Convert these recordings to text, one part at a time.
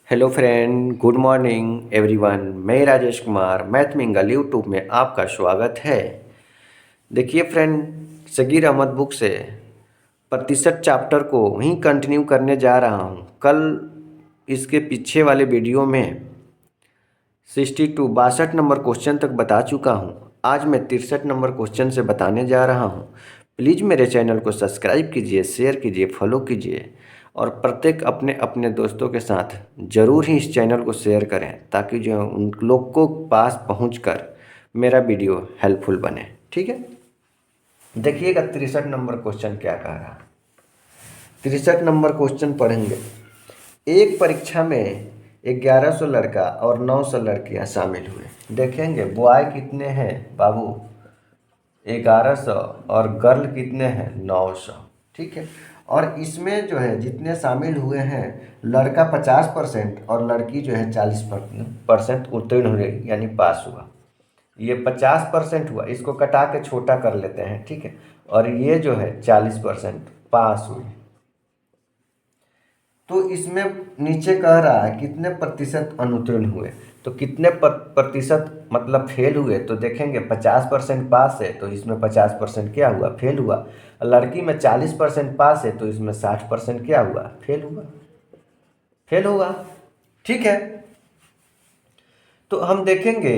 Hello friend, good morning everyone. मैं Rajesh Kumar math mingle YouTube में आपका स्वागत है। देखिए फ्रेंड, सगीर अहमद बुक से प्रतिशत चैप्टर को वहीं कंटिन्यू करने जा रहा हूँ। कल इसके पीछे वाले वीडियो में 62 नंबर क्वेश्चन तक बता चुका हूँ। आज मैं 63 नंबर क्वेश्चन से बताने जा रहा हूँ। प्लीज़ मेरे चैनल को सब्सक्राइब कीजिए, शेयर कीजिए, फॉलो कीजिए और प्रत्येक अपने अपने दोस्तों के साथ ज़रूर ही इस चैनल को शेयर करें ताकि जो उन लोग को पास पहुंचकर मेरा वीडियो हेल्पफुल बने। ठीक है, देखिएगा 63 नंबर क्वेश्चन क्या कह रहा है। 63 नंबर क्वेश्चन पढ़ेंगे। एक परीक्षा में 1100 लड़का और 900 लड़कियां शामिल हुए। देखेंगे बॉय कितने हैं बाबू, 1100 और गर्ल कितने हैं 900। ठीक है, और इसमें जो है जितने शामिल हुए हैं, लड़का 50% और लड़की जो है 40% उत्तीर्ण हुए यानी पास हुआ। ये 50% हुआ, इसको कटा के छोटा कर लेते हैं। ठीक है, और ये जो है 40% पास हुई। तो इसमें नीचे कह रहा है कितने प्रतिशत अनुत्तीर्ण हुए, तो कितने प्रतिशत मतलब फेल हुए। तो देखेंगे 50% पास है तो इसमें 50% क्या हुआ, फेल हुआ। लड़की में 40% पास है तो इसमें 60% क्या हुआ, फेल हुआ, फेल हुआ। ठीक है, तो हम देखेंगे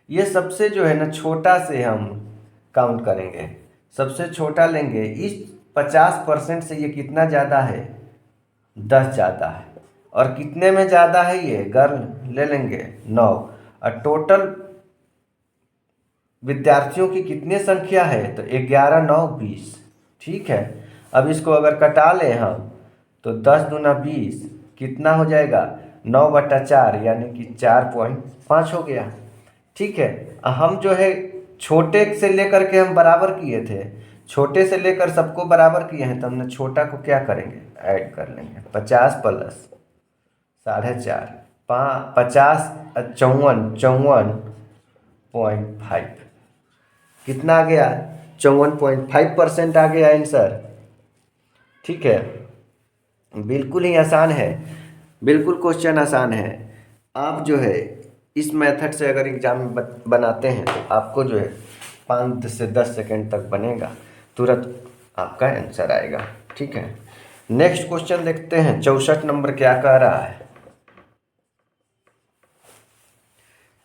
ये सबसे जो है ना छोटा से हम काउंट करेंगे, सबसे छोटा लेंगे। इस 50% से ये कितना ज़्यादा है, 10 ज़्यादा है। और कितने में ज़्यादा है, ये गर्ल ले लेंगे 9। और टोटल विद्यार्थियों की कितनी संख्या है, तो 11 9 20। ठीक है, अब इसको अगर कटा लें हम तो 10 दूना 20 कितना हो जाएगा, 9/4 यानी कि 4.5 हो गया। ठीक है, हम जो है छोटे से लेकर के हम बराबर किए थे, छोटे से लेकर सबको बराबर किए हैं तो हमने छोटा को क्या करेंगे, ऐड कर लेंगे। 50 प्लस 4.5 50 54 54.5 कितना आ गया, 54.5% आ गया आंसर। ठीक है, बिल्कुल ही आसान है, बिल्कुल क्वेश्चन आसान है। आप जो है इस मेथड से अगर एग्जाम में बनाते हैं तो आपको जो है 5 से 10 सेकंड तक बनेगा, तुरंत आपका आंसर आएगा। ठीक है, नेक्स्ट क्वेश्चन देखते हैं। 64 नंबर क्या कह रहा है।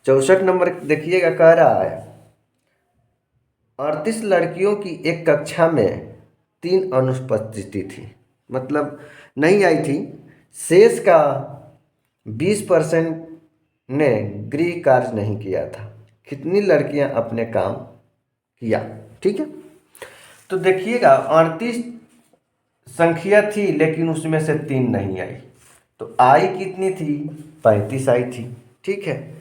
64 नंबर देखिएगा, कह रहा है 38 लड़कियों की एक कक्षा में 3 अनुपस्थिति थी, मतलब नहीं आई थी। शेष का 20% ने गृह कार्य नहीं किया था। कितनी लड़कियां अपने काम किया। ठीक है, तो देखिएगा 38 संख्या थी लेकिन उसमें से 3 नहीं आई, तो आई कितनी थी, 35 आई थी। ठीक है,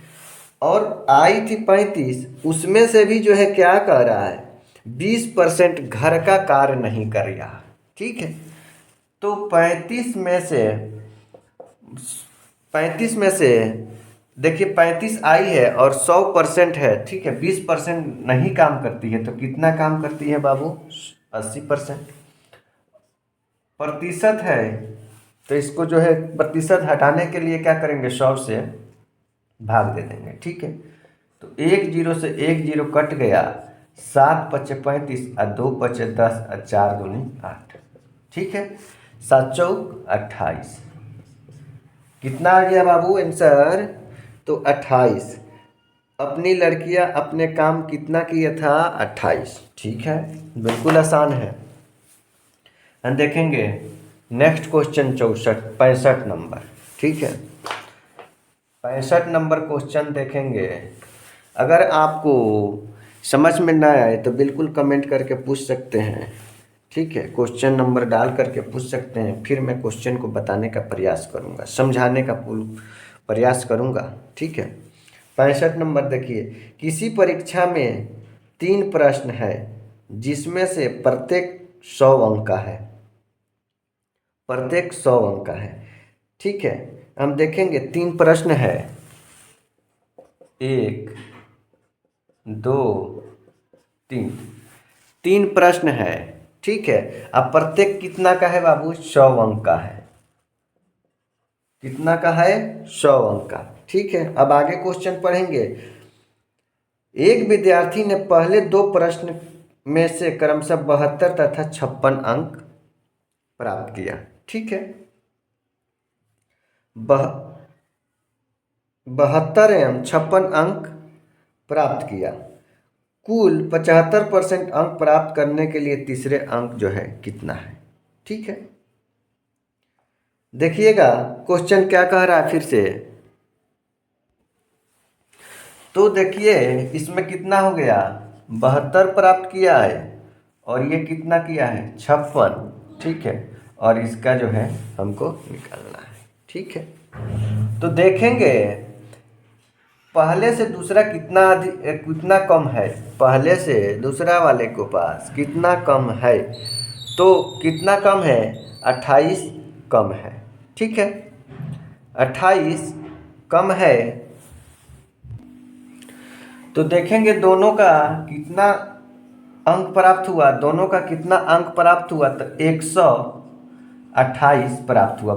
और आई थी 35, उसमें से भी जो है क्या कह रहा है, 20% घर का कार्य नहीं कर रहा। ठीक है, तो 35 में से देखिए 35 आई है और 100% है। ठीक है, 20% नहीं काम करती है तो कितना काम करती है बाबू, 80%। प्रतिशत है तो इसको जो है प्रतिशत हटाने के लिए क्या करेंगे, 100 से भाग दे देंगे। ठीक है, तो 1 0 से 1 0 कट गया, 7 5 35 और 2 5 10 और 4 दूनी 8। ठीक है, 7 चौक 28 कितना आ गया बाबू आंसर, तो 28। अपनी लड़कियां अपने काम कितना किया था, 28। ठीक है, बिल्कुल आसान है। हम देखेंगे नेक्स्ट क्वेश्चन 65 नंबर। ठीक है, 65 नंबर क्वेश्चन देखेंगे। अगर आपको समझ में ना आए तो बिल्कुल कमेंट करके पूछ सकते हैं। ठीक है, क्वेश्चन नंबर डाल करके पूछ सकते हैं, फिर मैं क्वेश्चन को बताने का प्रयास करूंगा, समझाने का प्रयास करूंगा। ठीक है, 65 नंबर देखिए। किसी परीक्षा में 3 प्रश्न है जिसमें से प्रत्येक 100 अंक का है, प्रत्येक 100 अंक का है। ठीक है, हम देखेंगे 3 प्रश्न है, 1 2 3, 3 प्रश्न है। ठीक है, अब प्रत्येक कितना का है बाबू, 100 अंक का है। कितना का है? 100 अंक का। ठीक है, अब आगे क्वेश्चन पढ़ेंगे। एक विद्यार्थी ने पहले 2 प्रश्न में से क्रमशः 72 तथा 56 अंक प्राप्त किया। ठीक है, 72 एवं 56 अंक प्राप्त किया। कुल 75% अंक प्राप्त करने के लिए तीसरे अंक जो है कितना है? ठीक है, देखिएगा क्वेश्चन क्या कह रहा है फिर से। तो देखिए इसमें कितना हो गया? 72 प्राप्त किया है और ये कितना किया है? 56। ठीक है, और इसका जो है हमको निकालना है। ठीक है, तो देखेंगे पहले से दूसरा कितना कम है। पहले से दूसरा वाले को पास कितना कम है? तो कितना कम है? 28 कम है। ठीक है, 28 कम है। तो देखेंगे दोनों का कितना अंक प्राप्त हुआ। दोनों का कितना अंक प्राप्त हुआ? तो 128 प्राप्त हुआ।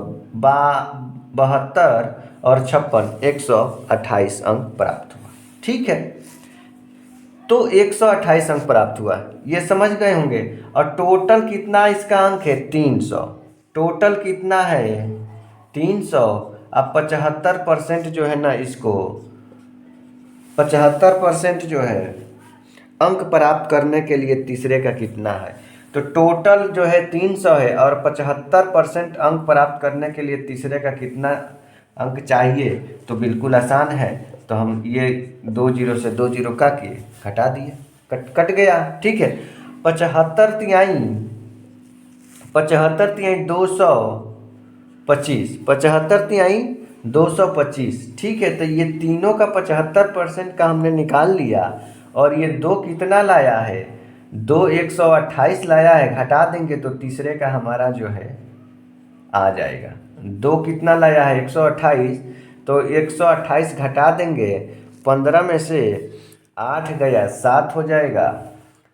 72 और 56, 128 अंक प्राप्त हुआ। ठीक है, तो 128 अंक प्राप्त हुआ, ये समझ गए होंगे। और टोटल कितना इसका अंक है? 300। टोटल कितना है? 300। अब 75% जो है ना, इसको 75% जो है अंक प्राप्त करने के लिए तीसरे का कितना है? तो टोटल जो है 300 है और 75% अंक प्राप्त करने के लिए तीसरे का कितना अंक चाहिए? तो बिल्कुल आसान है। तो हम ये 2 जीरो से 2 जीरो का किए, घटा दिए, कट गया। ठीक है, 75 तिहाई 225, 75 तिहाई 225। ठीक है, तो ये तीनों का 75% का हमने निकाल लिया। और ये 2 कितना लाया है? 2 128 लाया है। घटा देंगे तो तीसरे का हमारा जो है आ जाएगा। 2 कितना लाया है? 128। तो 128 घटा देंगे, 15 में से 8 गया, 7 हो जाएगा।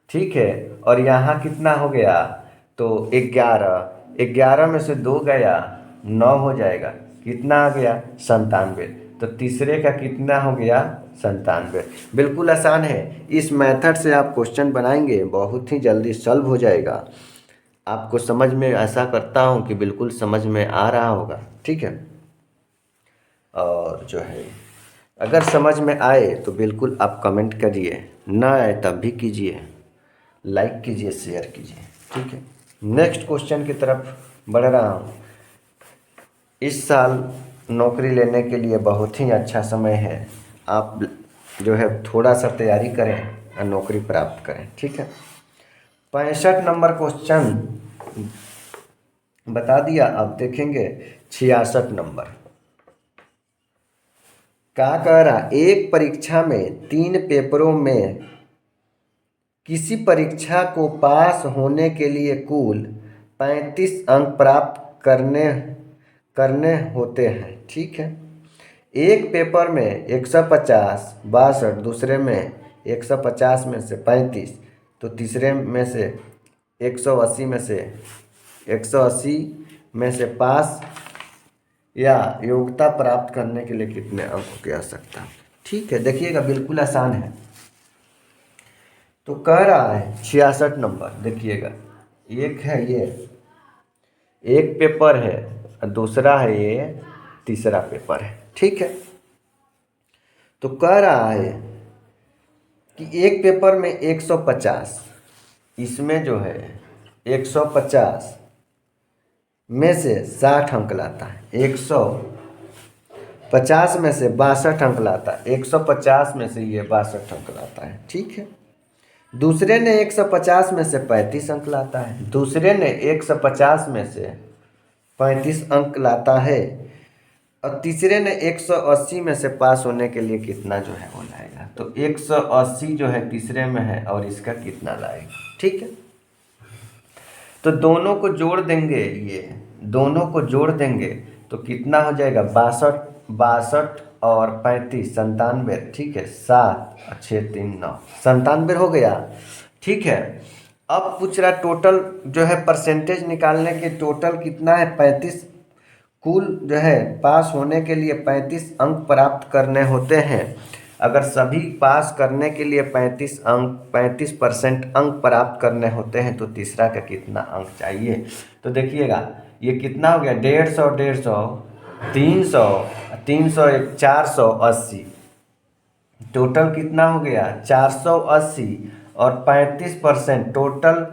ठीक है, और यहाँ कितना हो गया? तो 11 में से 2 गया, 9 हो जाएगा। कितना आ गया? 97। तो तीसरे का कितना हो गया? 97। बिल्कुल आसान है। इस मेथड से आप क्वेश्चन बनाएंगे, बहुत ही जल्दी सॉल्व हो जाएगा। आपको समझ में, ऐसा करता हूँ कि बिल्कुल समझ में आ रहा होगा। ठीक है, और जो है अगर समझ में आए तो बिल्कुल आप कमेंट करिए, ना आए तब भी कीजिए, लाइक कीजिए, शेयर कीजिए। ठीक है, नेक्स्ट क्वेश्चन की तरफ बढ़ रहा हूँ। इस साल नौकरी लेने के लिए बहुत ही अच्छा समय है। आप जो है थोड़ा सा तैयारी करें और नौकरी प्राप्त करें। ठीक है, 65 नंबर क्वेश्चन बता दिया। अब देखेंगे 66 नंबर क्या कह रहा। एक परीक्षा में 3 पेपरों में किसी परीक्षा को पास होने के लिए कुल 35 अंक प्राप्त करने होते हैं। ठीक है, एक पेपर में 150, 62, दूसरे में 150 में से 35, तो तीसरे में से 180 में से पास या योग्यता प्राप्त करने के लिए कितने अंकों की आवश्यकता? ठीक है, देखिएगा बिल्कुल आसान है। तो कह रहा है 66 नंबर। देखिएगा, एक है ये, एक पेपर है और दूसरा है ये, तीसरा पेपर है। ठीक है, तो कह रहा है कि एक पेपर में 150, इसमें जो है 150 में से 60 अंक लाता है। 150 में से 62 अंक लाता है। 150 में से ये 62 अंक लाता है। ठीक है, दूसरे ने 150 में से 35 अंक लाता है। दूसरे ने 150 में से 35 अंक लाता है और तीसरे ने 180 में से पास होने के लिए कितना जो है वो लाएगा? तो 180 जो है तीसरे में है और इसका कितना लाएगा? ठीक है, तो दोनों को जोड़ देंगे, ये दोनों को जोड़ देंगे तो कितना हो जाएगा? 62 और 35, 97। ठीक है, 7 और 6 3 9, 97 हो गया। ठीक है, अब पूछ रहा टोटल जो है परसेंटेज निकालने के, टोटल कितना है? 35 कुल जो है पास होने के लिए 35 अंक प्राप्त करने होते हैं। अगर सभी पास करने के लिए 35% अंक प्राप्त करने होते हैं तो तीसरा का कितना अंक चाहिए। तो देखिएगा ये कितना हो गया, 150, 300, 300 एक 480, टोटल कितना हो गया 480 और 35% टोटल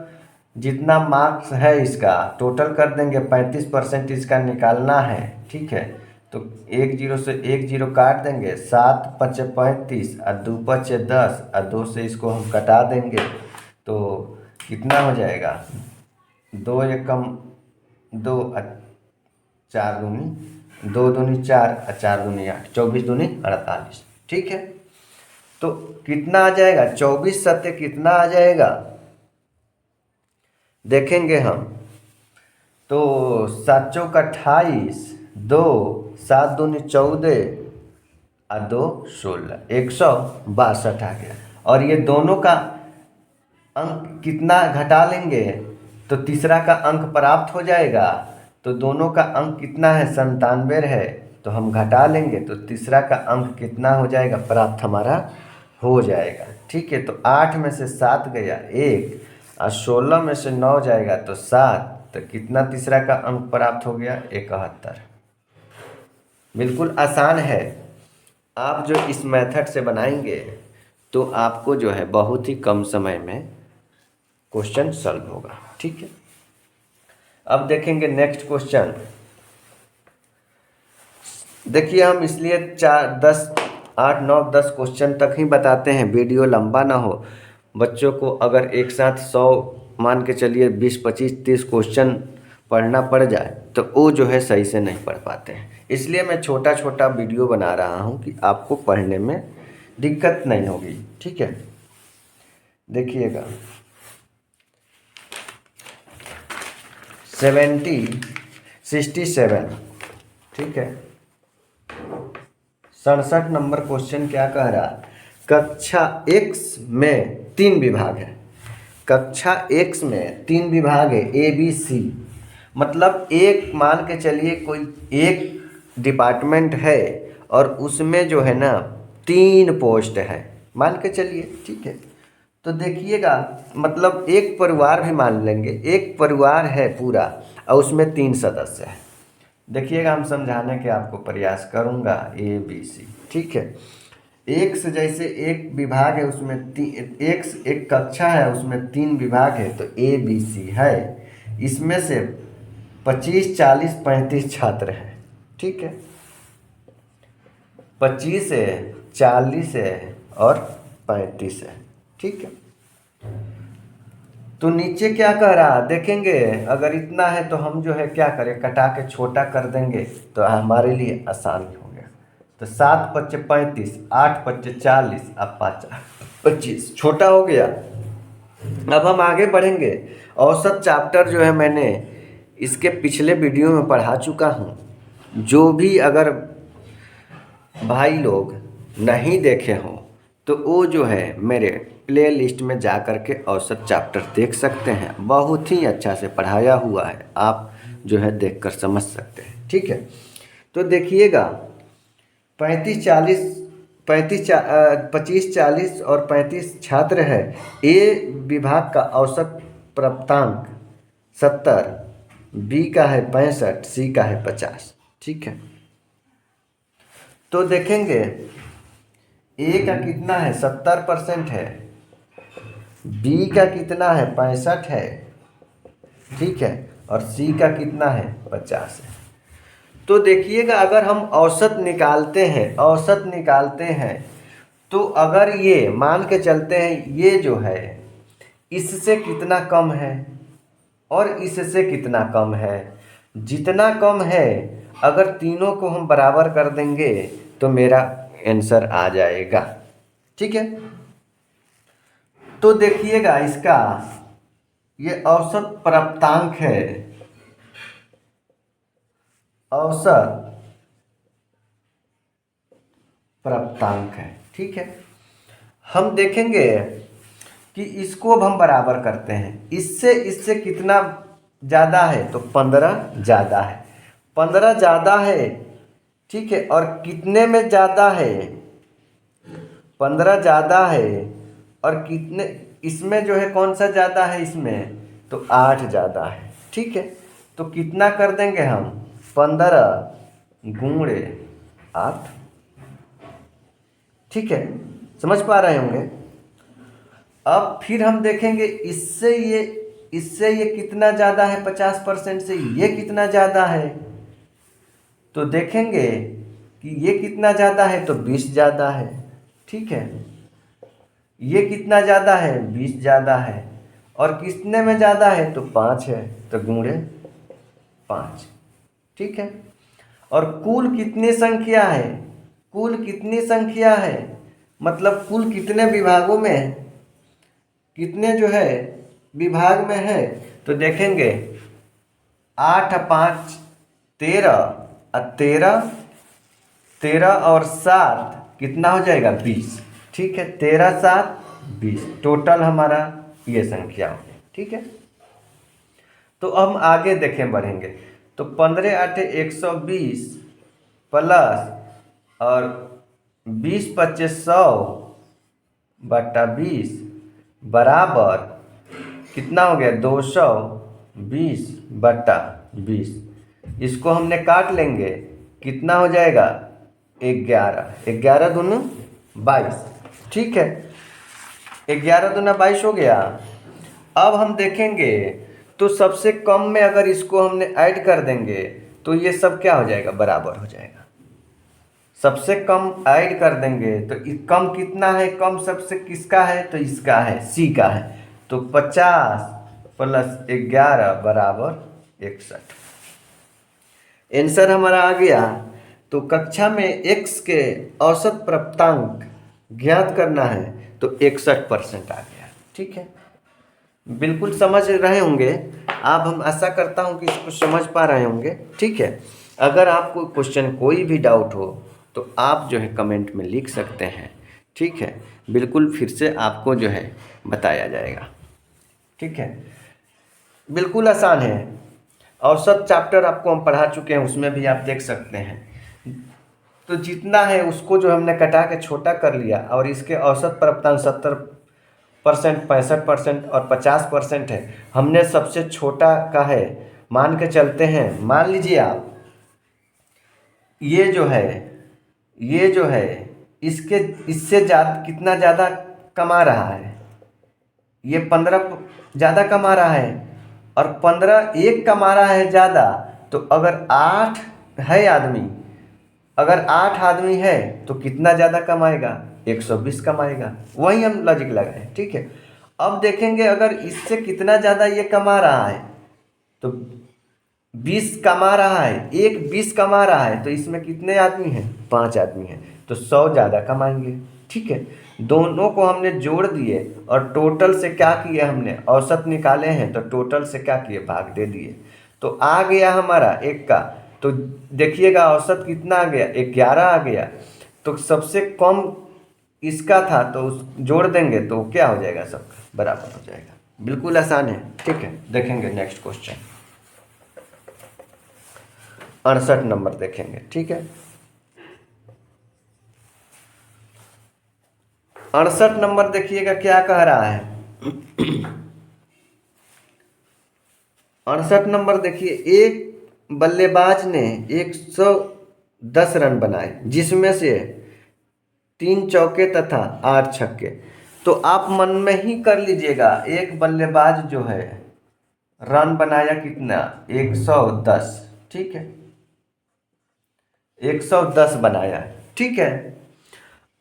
जितना मार्क्स है इसका टोटल कर देंगे, 35% इसका निकालना है। ठीक है, तो 10 से 10 काट देंगे, 7 पचे 35 और 2 पचे 10 और 2 से इसको हम कटा देंगे तो कितना हो जाएगा, 2 एकम 2 4 दूनी 2 दूनी 4 और 4 दूनी 8, 24 दूनी 48। ठीक है, तो कितना आ जाएगा, 24 सत्य कितना आ जाएगा देखेंगे हम। तो 7 चौक 28, 2 7 दूनी 14 और 2 16, 162 आ गया। और ये दोनों का अंक कितना घटा लेंगे तो तीसरा का अंक प्राप्त हो जाएगा। तो दोनों का अंक कितना है, 97 है, तो हम घटा लेंगे तो तीसरा का अंक कितना हो जाएगा, प्राप्त हमारा हो जाएगा। ठीक है, तो 8 में से 7 गया 1 और 16 में से 9 जाएगा तो 7, तो कितना तीसरा का अंक प्राप्त हो गया, 71। बिल्कुल आसान है, आप जो इस मेथड से बनाएंगे तो आपको जो है बहुत ही कम समय में क्वेश्चन सॉल्व होगा। ठीक है, अब देखेंगे नेक्स्ट क्वेश्चन। देखिए हम इसलिए 8 9 10 क्वेश्चन तक ही बताते हैं, वीडियो लंबा ना हो। बच्चों को अगर एक साथ 100 मान के चलिए 20 25 30 क्वेश्चन पढ़ना पड़ जाए तो वो जो है सही से नहीं पढ़ पाते हैं। इसलिए मैं छोटा छोटा वीडियो बना रहा हूँ कि आपको पढ़ने में दिक्कत नहीं होगी। ठीक है, देखिएगा 67। ठीक है, 67 नंबर क्वेश्चन क्या कह रहा, कक्षा X में 3 विभाग है। कक्षा X में 3 विभाग है A B C, मतलब एक मान के चलिए कोई एक डिपार्टमेंट है और उसमें जो है ना 3 पोस्ट है मान के चलिए। ठीक है, तो देखिएगा मतलब एक परिवार भी मान लेंगे, एक परिवार है पूरा और उसमें 3 सदस्य हैं। देखिएगा हम समझाने के आपको प्रयास करूँगा A B C। ठीक है, एक से जैसे एक विभाग है उसमें एक कक्षा है उसमें 3 विभाग है तो A B C है, इसमें से 25 40 35 छात्र हैं। ठीक है, 25 है 40 है और 35 है। ठीक है, तो नीचे क्या कह रहा देखेंगे, अगर इतना है तो हम जो है क्या करें, कटा के छोटा कर देंगे तो हमारे लिए आसान हो गया। तो 7 पच्चे 35, 8 पच्चे 40 और 5 25, छोटा हो गया। अब हम आगे बढ़ेंगे। औसत चैप्टर जो है मैंने इसके पिछले वीडियो में पढ़ा चुका हूँ। जो भी अगर भाई लोग नहीं देखे हों तो वो जो है मेरे प्ले लिस्ट में जा कर के औसत चैप्टर देख सकते हैं, बहुत ही अच्छा से पढ़ाया हुआ है, आप जो है देखकर समझ सकते हैं। ठीक है, तो देखिएगा 25 40 और 35 छात्र है। ए विभाग का औसत प्राप्तांक 70, बी का है 65, सी का है 50। ठीक है, तो देखेंगे ए का कितना है 70% है, बी का कितना है 65 है। ठीक है, और सी का कितना है 50 है। तो देखिएगा अगर हम औसत निकालते हैं तो अगर ये मान के चलते हैं ये जो है इससे कितना कम है और इससे कितना कम है, जितना कम है अगर तीनों को हम बराबर कर देंगे तो मेरा आंसर आ जाएगा। ठीक है, तो देखिएगा इसका ये औसत प्राप्तांक है, औसत प्राप्तांक है। ठीक है, हम देखेंगे कि इसको अब हम बराबर करते हैं, इससे कितना ज़्यादा है तो 15 ज़्यादा है। 15 ज़्यादा है, ठीक है, और कितने में ज़्यादा है? 15 ज़्यादा है और कितने, इसमें जो है कौन सा ज़्यादा है इसमें? तो 8 ज़्यादा है, ठीक है। तो कितना कर देंगे हम? 15 गुणे 8, ठीक है, समझ पा रहे होंगे। अब फिर हम देखेंगे इससे ये कितना ज़्यादा है, 50% से ये कितना ज़्यादा है। तो देखेंगे कि ये कितना ज़्यादा है, तो 20 ज़्यादा है, ठीक है। ये कितना ज़्यादा है? 20 ज़्यादा है। और कितने में ज़्यादा है? तो 5 है, तो गुणे 5, ठीक है। और कुल कितनी संख्या है? कुल कितनी संख्या है मतलब कुल कितने विभागों में है, कितने जो है विभाग में है। तो देखेंगे 8 5 13, 13 और 7 कितना हो जाएगा? 20, ठीक है। 13 7 20 टोटल हमारा ये संख्या हो, ठीक है। तो हम आगे देखें बढ़ेंगे। तो 15 8 120 प्लस और 20 25 100 बटा 20 बराबर कितना हो गया? 220 बटा 20। इसको हमने काट लेंगे, कितना हो जाएगा? 11, 11 दूनी 22, ठीक है। 11 दूना 22 हो गया। अब हम देखेंगे तो सबसे कम में अगर इसको हमने ऐड कर देंगे तो ये सब क्या हो जाएगा? बराबर हो जाएगा। सबसे कम ऐड कर देंगे तो कम कितना है? कम सबसे किसका है? तो इसका है, सी का है। तो 50 प्लस 11 बराबर 61। आंसर हमारा आ गया। तो कक्षा में x के औसत प्राप्तांक ज्ञात करना है तो 61% आ गया, ठीक है। बिल्कुल समझ रहे होंगे आप, हम आशा करता हूं कि इसको समझ पा रहे होंगे, ठीक है। अगर आपको क्वेश्चन कोई भी डाउट हो तो आप जो है कमेंट में लिख सकते हैं, ठीक है। बिल्कुल फिर से आपको जो है बताया जाएगा, ठीक है। बिल्कुल आसान है। औसत चैप्टर आपको हम पढ़ा चुके हैं, उसमें भी आप देख सकते हैं। तो जितना है उसको जो हमने कटा के छोटा कर लिया और इसके औसत प्राप्तांक 70%, 65% और 50% है। हमने सबसे छोटा का है मान के चलते हैं। मान लीजिए आप ये जो है इससे ज़्यादा कितना ज़्यादा कमा रहा है? ये 15 ज़्यादा कमा रहा है और 15 एक कमा रहा है ज़्यादा। तो अगर 8 है आदमी, अगर 8 आदमी है तो कितना ज़्यादा कमाएगा? 120 कमाएगा। वही हम लॉजिक लगाए, ठीक है। अब देखेंगे अगर इससे कितना ज़्यादा ये कमा रहा है तो 20 कमा रहा है, एक 20 कमा रहा है, तो इसमें कितने आदमी हैं? 5 आदमी हैं, तो 100 ज़्यादा कमाएंगे, ठीक है। दोनों को हमने जोड़ दिए और टोटल से क्या किए? हमने औसत निकाले हैं तो टोटल से क्या किए? भाग दे दिए। तो आ गया हमारा एक का। तो देखिएगा औसत कितना आ गया? 11 आ गया। तो सबसे कम इसका था तो उस जोड़ देंगे तो क्या हो जाएगा? सबका बराबर हो जाएगा। बिल्कुल आसान है, ठीक है। देखेंगे नेक्स्ट क्वेश्चन 68 नंबर देखेंगे, ठीक है। 68 नंबर देखिएगा क्या कह रहा है। 68 नंबर देखिए, एक बल्लेबाज ने 110 रन बनाए जिसमें से 3 चौके तथा 8 छक्के। तो आप मन में ही कर लीजिएगा, एक बल्लेबाज जो है रन बनाया कितना? 110, ठीक है। 110 बनाया, ठीक है।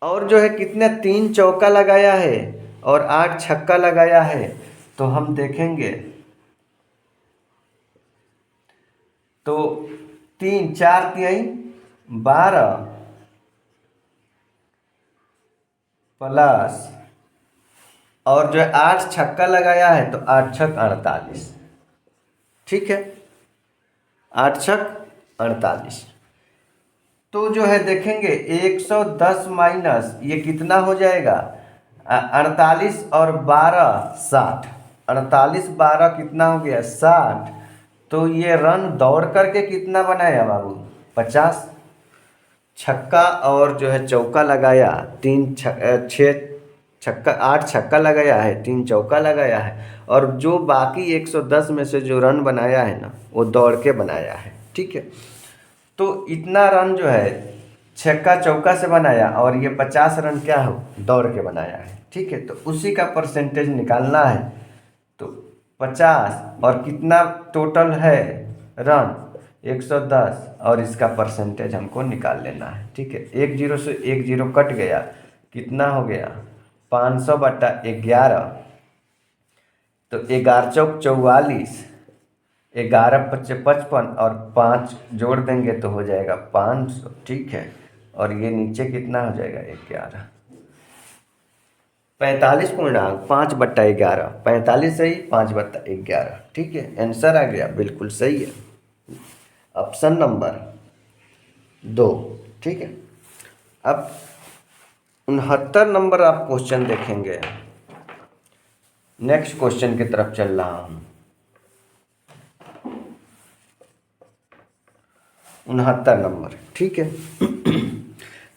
और जो है कितने? 3 चौका लगाया है और 8 छक्का लगाया है। तो हम देखेंगे तो 3 4 3 12 प्लस और जो है 8 छक्का लगाया है तो 8 छक 48, ठीक है। 8 छक 48। तो जो है देखेंगे 110 माइनस ये कितना हो जाएगा? 48 और 12 60। 48 12 कितना हो गया? 60 तो ये रन दौड़ करके कितना बनाया बाबू? 50। छक्का और जो है चौका लगाया, 6 छक्का, 8 छक्का लगाया है, 3 चौका लगाया है, और जो बाकी 110 में से जो रन बनाया है ना, वो दौड़ के बनाया है। ठीक है, तो इतना रन जो है छक्का चौका से बनाया, और ये 50 रन क्या हो, दौड़ के बनाया है। ठीक है, तो उसी का परसेंटेज निकालना है। तो 50 और कितना टोटल है रन, 110, और इसका परसेंटेज हमको निकाल लेना है। ठीक है, 1 जीरो से 1 जीरो कट गया, कितना हो गया, 500/11। तो 11 चौक 44, 11 पच्चे 55, और 5 जोड़ देंगे तो हो जाएगा 500। ठीक है, और ये नीचे कितना हो जाएगा, 11, 45.5/11, 45 सही, 5/11। ठीक है, आंसर आ गया, बिल्कुल सही है, ऑप्शन नंबर 2। ठीक है, अब 69 नंबर आप क्वेश्चन देखेंगे। नेक्स्ट क्वेश्चन की तरफ चल रहा हूँ। 69 नंबर। ठीक है,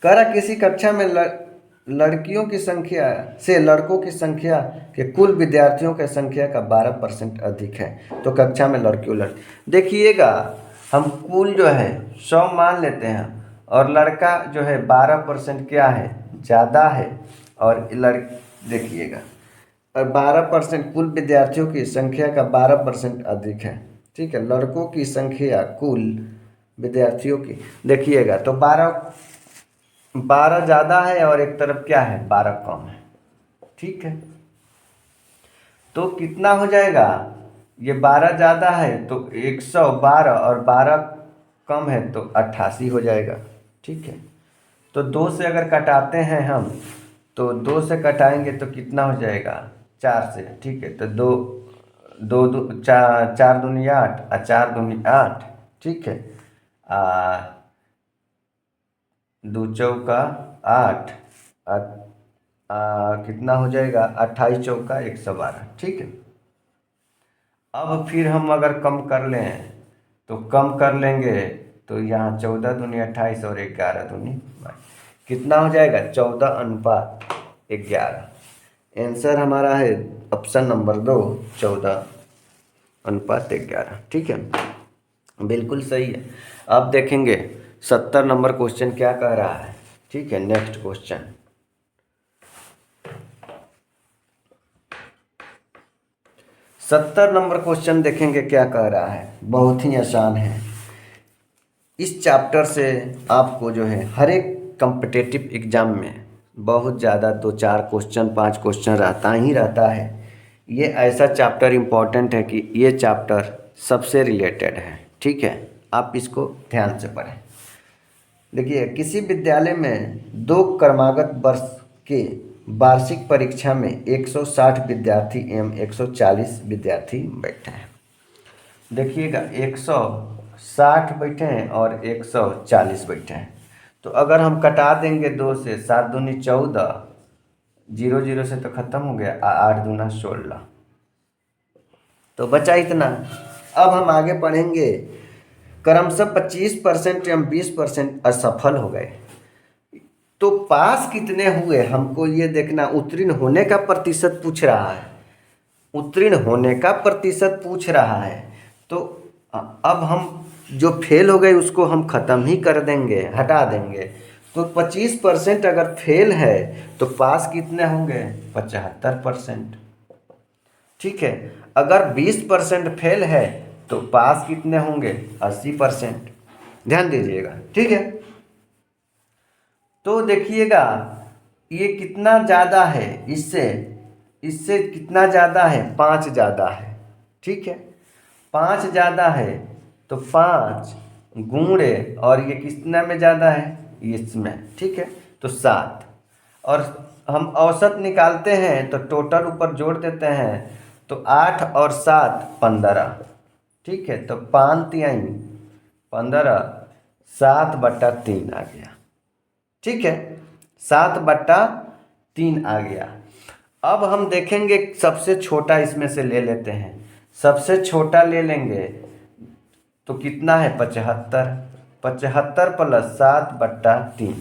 कह रहा किसी कक्षा में लड़कियों की संख्या से लड़कों की संख्या के कुल विद्यार्थियों की संख्या का 12% अधिक है, तो कक्षा में लड़कियों देखिएगा, हम कुल जो है 100 मान लेते हैं, और लड़का जो है 12% क्या है, ज़्यादा है, और देखिएगा, और 12% कुल विद्यार्थियों की संख्या का 12% अधिक है। ठीक है, लड़कों की संख्या कुल विद्यार्थियों की, देखिएगा, तो 12 ज़्यादा है, और एक तरफ क्या है, 12 कम है। ठीक है, तो कितना हो जाएगा, ये 12 ज़्यादा है तो 112, और 12 कम है तो 88 हो जाएगा। ठीक है, तो 2 से अगर कटाते हैं हम, तो 2 से कटाएंगे तो कितना हो जाएगा, 4 से। ठीक है, तो 4 दूनी 8, 4 दूनी 8। ठीक है, 2 चौका 8, कितना हो जाएगा, 28 चौका 112। ठीक है, अब फिर हम अगर कम कर लें, तो कम कर लेंगे, तो यहाँ 14 दूनी 28, और 11 दूनी 22, कितना हो जाएगा, 14:11। आंसर हमारा है ऑप्शन नंबर 2, 14:11। ठीक है, बिल्कुल सही है। अब देखेंगे 70 नंबर क्वेश्चन क्या कह रहा है। ठीक है, नेक्स्ट क्वेश्चन 70 नंबर क्वेश्चन देखेंगे क्या कह रहा है। बहुत ही आसान है। इस चैप्टर से आपको जो है हर एक कॉम्पिटिटिव एग्ज़ाम में बहुत ज़्यादा 2-4 क्वेश्चन 5 क्वेश्चन रहता ही रहता है। ये ऐसा चैप्टर इम्पॉर्टेंट है कि ये चैप्टर सबसे रिलेटेड है। ठीक है, आप इसको ध्यान से पढ़ें। देखिए, किसी विद्यालय में 2 क्रमागत वर्ष के वार्षिक परीक्षा में 160 विद्यार्थी एवं 140 विद्यार्थी बैठे हैं। देखिएगा, 160 बैठे हैं और 140 बैठे हैं। तो अगर हम कटा देंगे 2 से, 7 दूनी 14, 0 0 से तो ख़त्म हो गया, 8 दूना 16, तो बचा इतना। अब हम आगे पढ़ेंगे। क्रमशः 25% एवं 20% असफल हो गए। तो पास कितने हुए हमको ये देखना। उत्तीर्ण होने का प्रतिशत पूछ रहा है, उत्तीर्ण होने का प्रतिशत पूछ रहा है। तो अब हम जो फेल हो गए उसको हम ख़त्म ही कर देंगे, हटा देंगे। तो 25% अगर फेल है तो पास कितने होंगे, 75%। ठीक है, अगर 20% फेल है तो पास कितने होंगे, 80%। ध्यान दीजिएगा। ठीक है, तो देखिएगा ये कितना ज़्यादा है, इससे कितना ज़्यादा है, 5 ज़्यादा है। ठीक है, 5 ज़्यादा है तो 5 गुणे, और ये कितना में ज़्यादा है, इसमें। ठीक है, तो 7, और हम औसत निकालते हैं तो टोटल ऊपर जोड़ देते हैं, तो 8 और 7 15। ठीक है, तो 5 तिहाई 15, 7/3 आ गया। ठीक है, 7/3 आ गया। अब हम देखेंगे सबसे छोटा इसमें से ले लेते हैं, सबसे छोटा ले लेंगे। तो कितना है 75, 75 प्लस 7/3,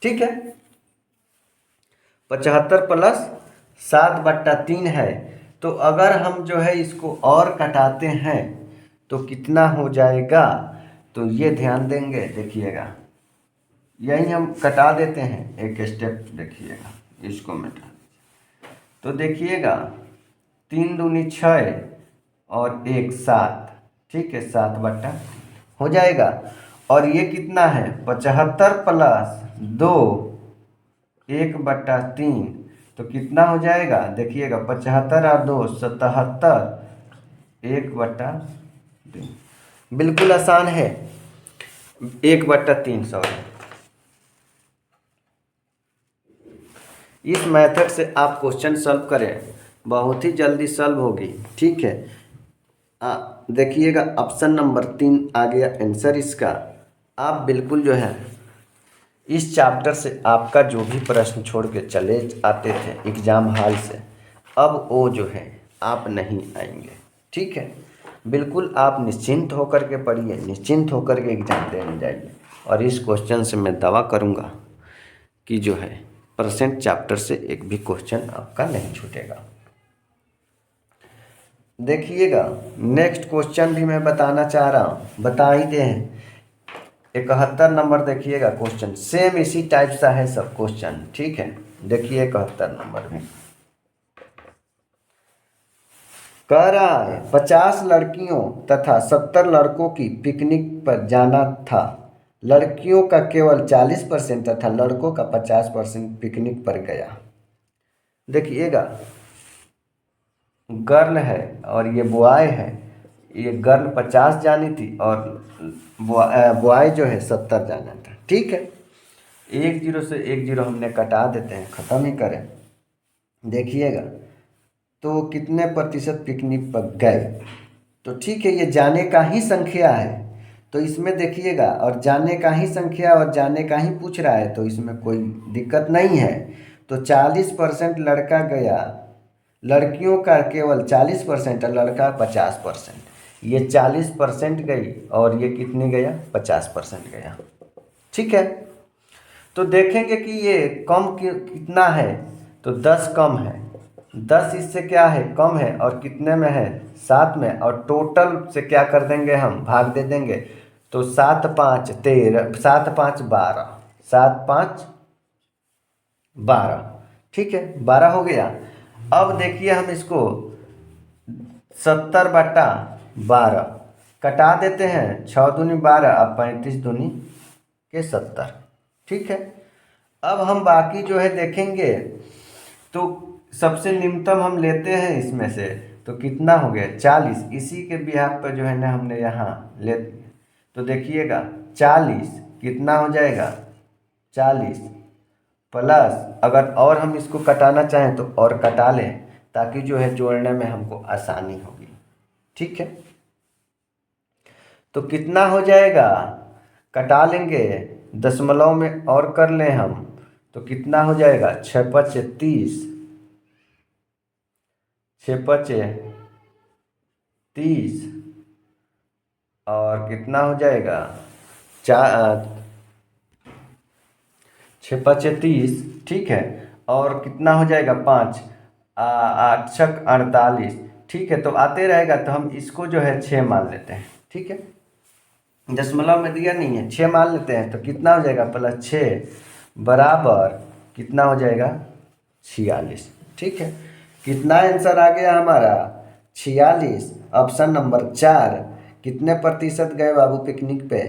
ठीक है, 75 प्लस 7/3 है। तो अगर हम जो है इसको और कटाते हैं तो कितना हो जाएगा, तो ये ध्यान देंगे, देखिएगा यही हम कटा देते हैं, एक स्टेप देखिएगा, इसको मिटा, तो देखिएगा 3 दूनी 6 और 1 7, ठीक है, 7/, हो जाएगा। और ये कितना है 75 प्लस 2 1/3, तो कितना हो जाएगा, देखिएगा 75 और 2 77, 1/3, बिल्कुल आसान है, 1/3, सॉरी। इस मेथड से आप क्वेश्चन सॉल्व करें, बहुत ही जल्दी सॉल्व होगी, ठीक है। देखिएगा ऑप्शन नंबर 3 आ गया आंसर इसका। आप बिल्कुल जो है इस चैप्टर से आपका जो भी प्रश्न छोड़ के चले आते थे एग्ज़ाम हॉल से, अब वो जो है आप नहीं आएंगे, ठीक है। बिल्कुल आप निश्चिंत होकर के पढ़िए, निश्चिंत होकर के एग्ज़ाम देने जाइए। और इस क्वेश्चन से मैं दावा करूँगा कि जो है परसेंट चैप्टर से एक भी क्वेश्चन आपका नहीं छूटेगा। देखिएगा नेक्स्ट क्वेश्चन भी मैं बताना चाह रहा हूँ, बता ही दे हैं। 71 नंबर देखिएगा क्वेश्चन, सेम इसी टाइप सा है सब क्वेश्चन, ठीक है। देखिए 71 नंबर में कह रहा है 50 लड़कियों तथा 70 लड़कों की पिकनिक पर जाना था। लड़कियों का केवल 40% तथा लड़कों का 50% पिकनिक पर गया। देखिएगा गर्ल है और ये बॉय है, ये गर्ल 50 जानी थी और बॉय जो है 70 जाना था, ठीक है। 1 0 से 1 0 हमने कटा देते हैं, ख़त्म ही करें। देखिएगा तो कितने प्रतिशत पिकनिक पर गए, तो ठीक है, ये जाने का ही संख्या है, तो इसमें देखिएगा और जाने का ही संख्या और जाने का ही पूछ रहा है, तो इसमें कोई दिक्कत नहीं है। तो 40% लड़का गया, लड़कियों का केवल 40% और लड़का 50%, ये 40% गई और ये कितनी गया 50% गया, ठीक है। तो देखेंगे कि ये कम कितना है, तो 10 कम है, 10 इससे क्या है कम है और कितने में है 7 में, और टोटल से क्या कर देंगे हम भाग दे देंगे, तो 7 5 13, 7 5 12, 7 5 12, ठीक है, 12 हो गया। अब देखिए हम इसको 70/12 कटा देते हैं, 6 दूनी 12 और 35 दूनी के 70, ठीक है। अब हम बाकी जो है देखेंगे, तो सबसे न्यूनतम हम लेते हैं इसमें से, तो कितना हो गया 40, इसी के बिहाफ पर जो है ना हमने यहाँ ले, तो देखिएगा 40 कितना हो जाएगा 40 प्लस, अगर और हम इसको कटाना चाहें तो और कटा लें, ताकि जो है जोड़ने में हमको आसानी होगी, ठीक है। तो कितना हो जाएगा, कटा लेंगे, दशमलव में और कर लें हम, तो कितना हो जाएगा 6 5 30, 6 5 30 और कितना हो जाएगा 6 5 30, ठीक है, और कितना हो जाएगा 5 8 6 48, ठीक है। तो आते रहेगा, तो हम इसको जो है 6 मान लेते हैं, ठीक है, दशमलव में दिया नहीं है, 6 मान लेते हैं, तो कितना हो जाएगा +6 बराबर कितना हो जाएगा 46, ठीक है। कितना आंसर आ गया हमारा 46, ऑप्शन नंबर 4। कितने प्रतिशत गए बाबू पिकनिक पे,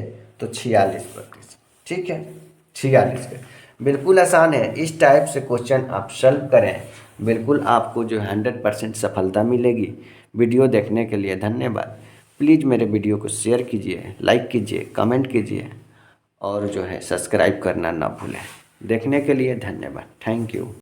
तो 46%, ठीक है, 46 के। बिल्कुल आसान है, इस टाइप से क्वेश्चन आप सॉल्व करें, बिल्कुल आपको जो 100% सफलता मिलेगी। वीडियो देखने के लिए धन्यवाद। प्लीज़ मेरे वीडियो को शेयर कीजिए, लाइक कीजिए, कमेंट कीजिए और जो है सब्सक्राइब करना ना भूलें। देखने के लिए धन्यवाद, थैंक यू।